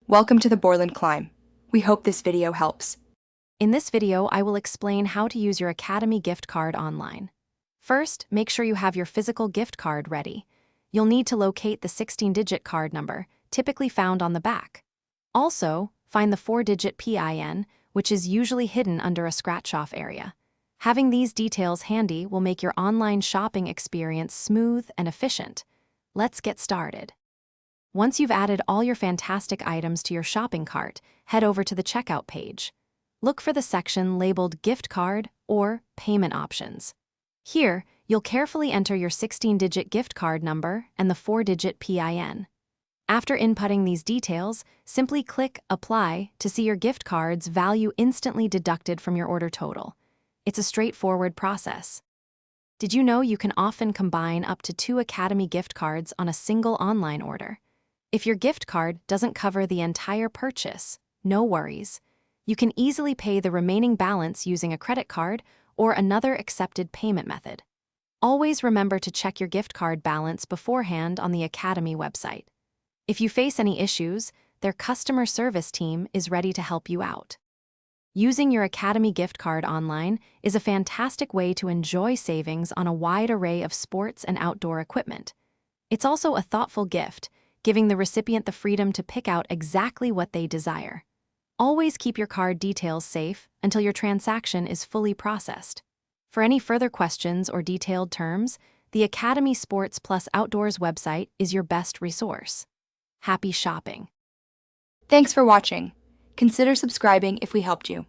Welcome to the Borland Climb. We hope this video helps. In this video, I will explain how to use your Academy gift card online. First, make sure you have your physical gift card ready. You'll need to locate the 16-digit card number, typically found on the back. Also, find the 4-digit PIN, which is usually hidden under a scratch-off area. Having these details handy will make your online shopping experience smooth and efficient. Let's get started. Once you've added all your fantastic items to your shopping cart, head over to the checkout page. Look for the section labeled Gift Card or Payment Options. Here, you'll carefully enter your 16-digit gift card number and the 4-digit PIN. After inputting these details, simply click Apply to see your gift card's value instantly deducted from your order total. It's a straightforward process. Did you know you can often combine up to 2 Academy gift cards on a single online order? If your gift card doesn't cover the entire purchase, no worries. You can easily pay the remaining balance using a credit card or another accepted payment method. Always remember to check your gift card balance beforehand on the Academy website. If you face any issues, their customer service team is ready to help you out. Using your Academy gift card online is a fantastic way to enjoy savings on a wide array of sports and outdoor equipment. It's also a thoughtful gift, giving the recipient the freedom to pick out exactly what they desire. Always keep your card details safe until your transaction is fully processed. For any further questions or detailed terms, the Academy Sports Plus Outdoors website is your best resource. Happy shopping! Thanks for watching. Consider subscribing if we helped you.